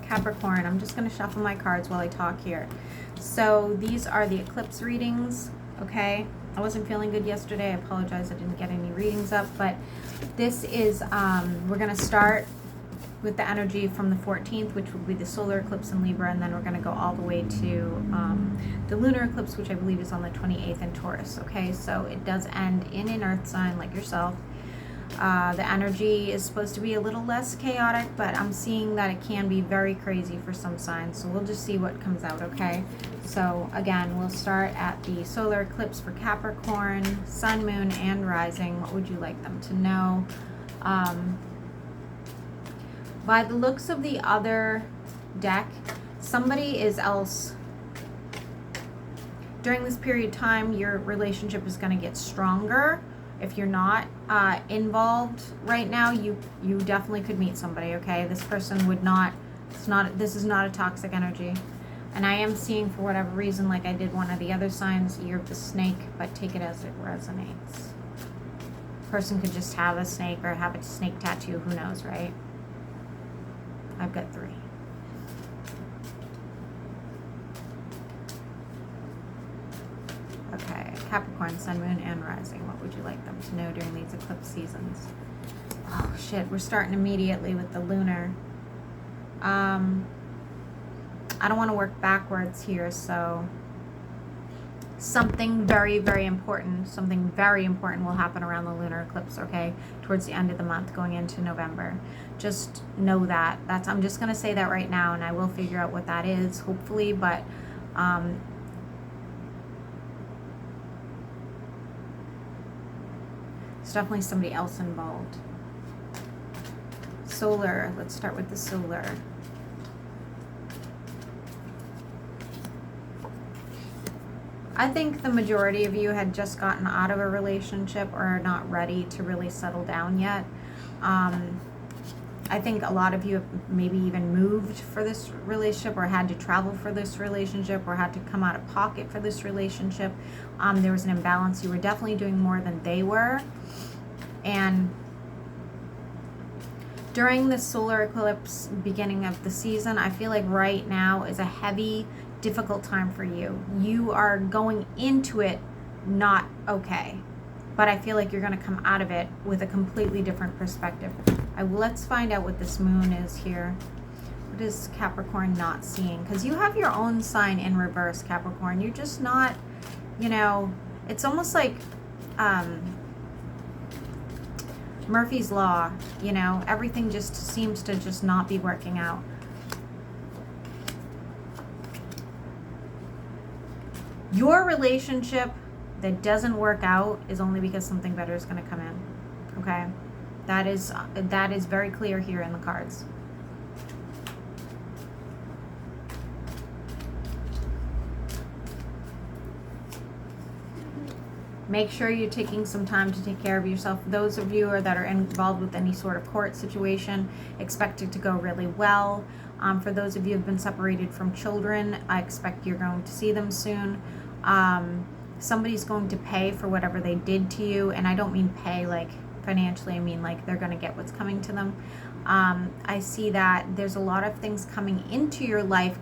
Capricorn. I'm just going to shuffle my cards while I talk here. So these are the eclipse readings, okay? I wasn't feeling good yesterday. I apologize I didn't get any readings up, but this is, we're going to start with the energy from the 14th, which will be the solar eclipse in Libra, and then we're going to go all the way to the lunar eclipse, which I believe is on the 28th in Taurus, okay? So it does end in an earth sign like yourself. The energy is supposed to be a little less chaotic, but I'm seeing that it can be very crazy for some signs, so we'll just see what comes out, okay? So again, we'll start at the solar eclipse for Capricorn, sun, moon, and rising. What would you like them to know? By the looks of the other deck, somebody is else, during this period of time, your relationship is going to get stronger. If you're not involved right now, you definitely could meet somebody, okay? This person would not, this is not a toxic energy. And I am seeing, for whatever reason, like I did one of the other signs, year of the snake, but take it as it resonates. Person could just have a snake or have a snake tattoo, who knows, right? I've got 3. Okay, Capricorn, sun, moon, and rising. What would you like them to know during these eclipse seasons? Oh, shit. We're starting immediately with the lunar. I don't want to work backwards here, so something very, very important, will happen around the lunar eclipse, okay? Towards the end of the month, going into November. Just know that. I'm just going to say that right now, and I will figure out what that is, hopefully, but there's definitely somebody else involved. Solar, let's start with the solar. I think the majority of you had just gotten out of a relationship or are not ready to really settle down yet. I think a lot of you have maybe even moved for this relationship or had to travel for this relationship or had to come out of pocket for this relationship. There was an imbalance. You were definitely doing more than they were. And during the solar eclipse, beginning of the season, I feel like right now is a heavy, difficult time for you. You are going into it not okay, but I feel like you're going to come out of it with a completely different perspective. Let's find out what this moon is here. What is Capricorn not seeing? Because you have your own sign in reverse, Capricorn. You're just not, it's almost like Murphy's Law, everything just seems to just not be working out. Your relationship that doesn't work out is only because something better is going to come in, okay? That is very clear here in the cards. Make sure you're taking some time to take care of yourself. Those of you that are involved with any sort of court situation, expect it to go really well. For those of you who have been separated from children, I expect you're going to see them soon. Somebody's going to pay for whatever they did to you, and I don't mean pay like financially, I mean like they're going to get what's coming to them. I see that there's a lot of things coming into your life,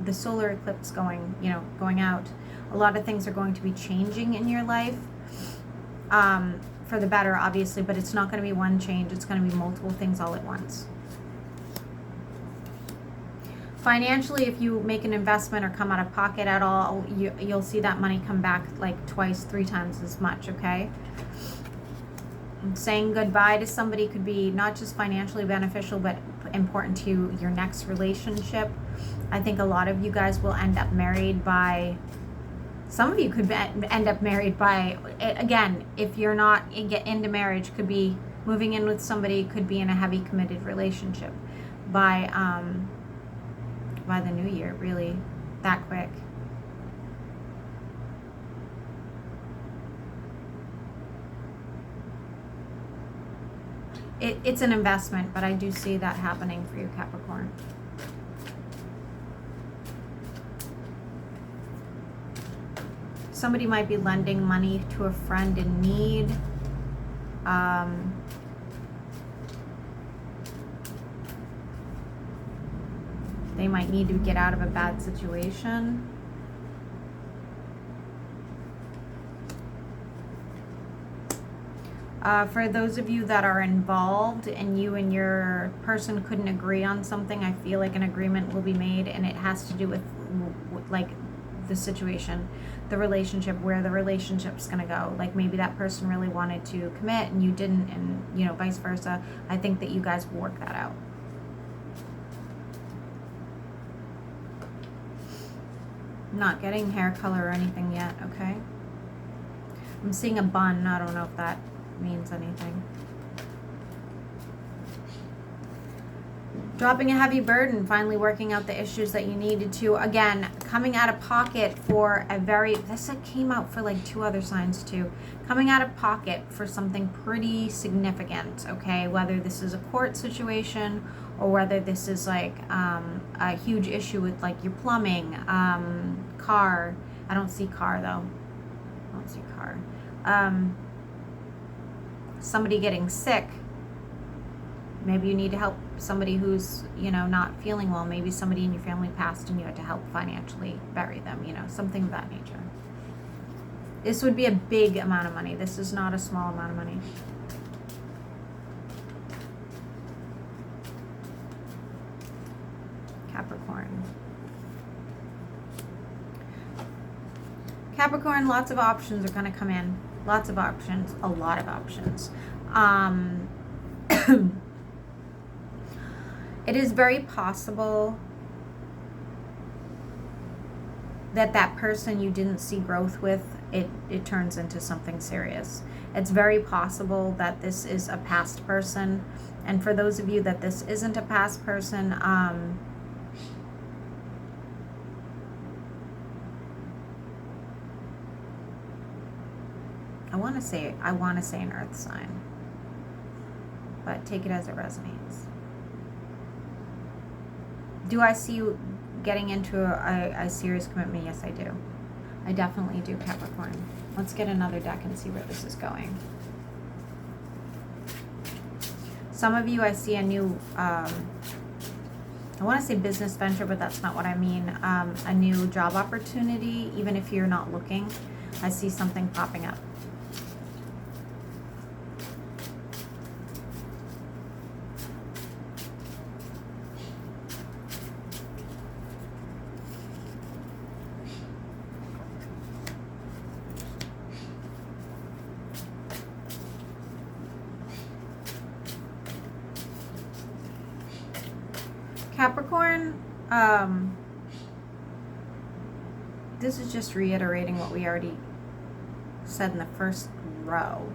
the solar eclipse going out. A lot of things are going to be changing in your life, for the better, obviously, but it's not going to be one change. It's going to be multiple things all at once. Financially, if you make an investment or come out of pocket at all, you'll see that money come back like twice, 3 times as much, okay? Saying goodbye to somebody could be not just financially beneficial, but important to your next relationship. I think a lot of you guys will end up married by, some of you could end up married by, again, if you're not into marriage, could be moving in with somebody, could be in a heavy committed relationship by the new year, really, that quick. It's an investment, but I do see that happening for you, Capricorn. Somebody might be lending money to a friend in need. They might need to get out of a bad situation. For those of you that are involved and you and your person couldn't agree on something, I feel like an agreement will be made, and it has to do with like the situation, the relationship, where the relationship's going to go. Like maybe that person really wanted to commit and you didn't, and you know, vice versa. I think that you guys will work that out. Not getting hair color or anything yet, okay? I'm seeing a bun. I don't know if that means anything. Dropping a heavy burden, finally working out the issues that you needed to. Again, coming out of pocket for a very, this came out for like 2 other signs too. Coming out of pocket for something pretty significant, okay? Whether this is a court situation or whether this is like a huge issue with like your plumbing, car. I don't see car though. I don't see car. Somebody getting sick. Maybe you need to help somebody who's, you know, not feeling well. Maybe somebody in your family passed and you had to help financially bury them, you know, something of that nature. This would be a big amount of money. This is not a small amount of money. Capricorn. Capricorn, lots of options are going to come in. Lots of options. A lot of options. It is very possible that that person you didn't see growth with, it turns into something serious. It's very possible that this is a past person. And for those of you that this isn't a past person, I want to say an earth sign, but take it as it resonates. Do I see you getting into a serious commitment? Yes, I do. I definitely do, Capricorn. Let's get another deck and see where this is going. Some of you, I see a new, I want to say business venture, but that's not what I mean. A new job opportunity, even if you're not looking. I see something popping up. Capricorn, this is just reiterating what we already said in the first row.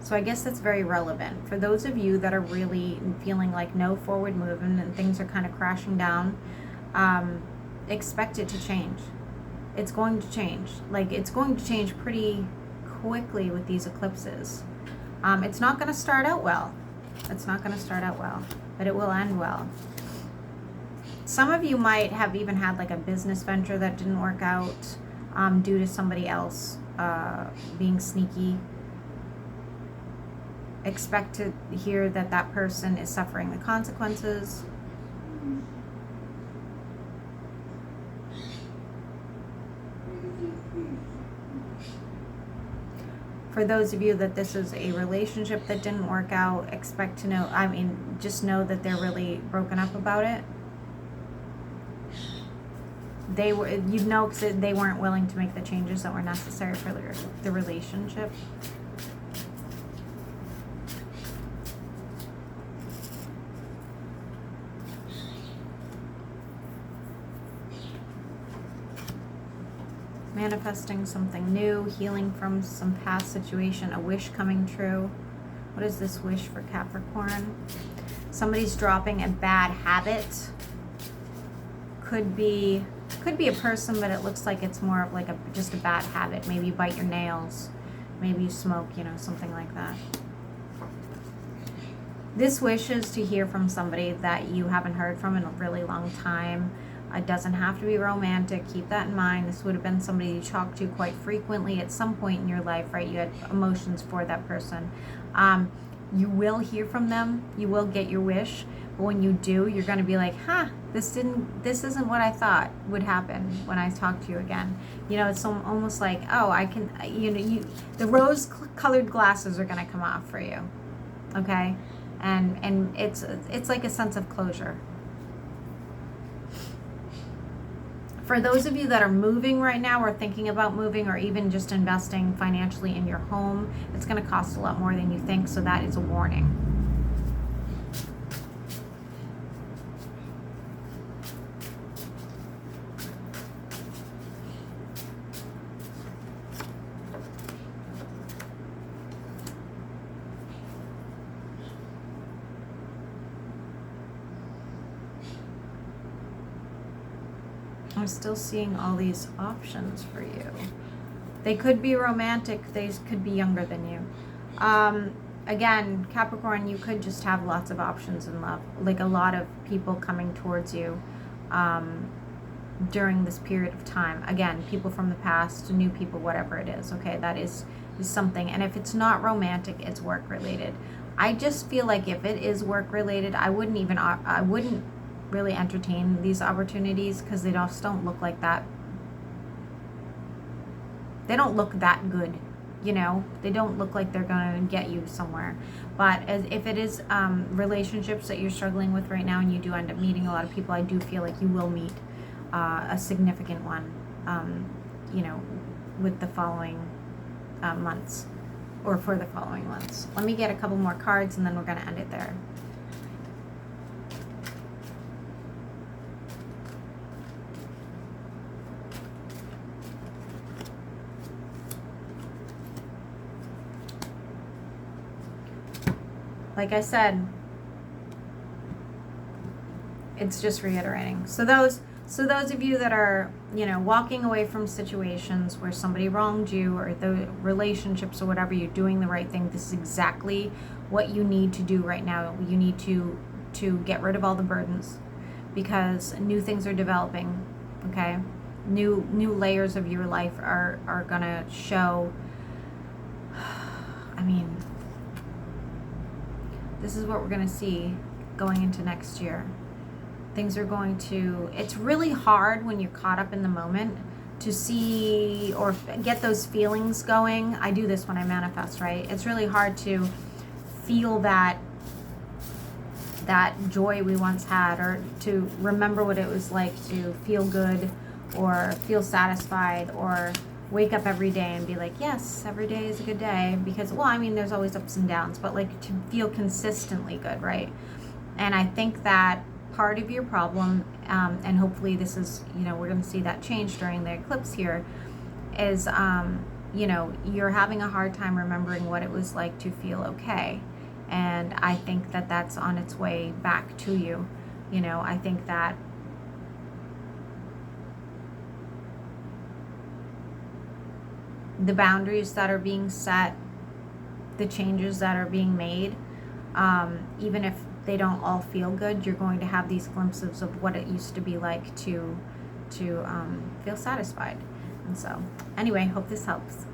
So I guess that's very relevant. For those of you that are really feeling like no forward movement and things are kind of crashing down, expect it to change. It's going to change. Like, it's going to change pretty quickly with these eclipses. It's not going to start out well. It's not going to start out well, but it will end well. Some of you might have even had like a business venture that didn't work out due to somebody else being sneaky. Expect to hear that that person is suffering the consequences. For those of you that this is a relationship that didn't work out, expect to know, I mean, just know that they're really broken up about it. They were, you'd know, because they weren't willing to make the changes that were necessary for the relationship. Manifesting something new, healing from some past situation, a wish coming true. What is this wish for Capricorn? Somebody's dropping a bad habit. Could be a person, but it looks like it's more of like just a bad habit. Maybe you bite your nails, maybe you smoke, you know, something like that. This wish is to hear from somebody that you haven't heard from in a really long time. It doesn't have to be romantic. Keep that in mind. This would have been somebody you talked to quite frequently at some point in your life, right? You had emotions for that person. You will hear from them. You will get your wish. But when you do, you're going to be like, huh, this isn't what I thought would happen when I talk to you again. You know, it's almost like, oh, I can, the rose colored glasses are going to come off for you. Okay. And it's like a sense of closure. For those of you that are moving right now or thinking about moving or even just investing financially in your home, it's going to cost a lot more than you think. So that is a warning. I'm still seeing all these options for you. They could be romantic. They could be younger than you. Again, Capricorn, you could just have lots of options in love. Like a lot of people coming towards you during this period of time. Again, people from the past, new people, whatever it is. Okay, that is something. And if it's not romantic, it's work related. I just feel like if it is work related, I wouldn't really entertain these opportunities because they just don't look like that. They don't look that good, you know. They don't look like they're gonna get you somewhere. But if it is relationships that you're struggling with right now and you do end up meeting a lot of people, I do feel like you will meet a significant one, you know, with the following months or for the following months. Let me get a couple more cards and then we're gonna end it there. Like I said, it's just reiterating. So those of you that are, you know, walking away from situations where somebody wronged you or the relationships or whatever, you're doing the right thing. This is exactly what you need to do right now. You need to get rid of all the burdens because new things are developing, okay? New layers of your life are gonna show. I mean, this is what we're going to see going into next year. Things are going to, it's really hard when you're caught up in the moment to see or get those feelings going. I do this when I manifest, right? It's really hard to feel that joy we once had or to remember what it was like to feel good or feel satisfied or wake up every day and be like, yes, every day is a good day, because, well, I mean, there's always ups and downs, but like to feel consistently good, right? And I think that part of your problem, and hopefully this is, you know, we're going to see that change during the eclipse here, is, you know, you're having a hard time remembering what it was like to feel okay. And I think that that's on its way back to you. You know, I think that the boundaries that are being set, the changes that are being made, even if they don't all feel good, you're going to have these glimpses of what it used to be like to feel satisfied. And so, anyway, hope this helps.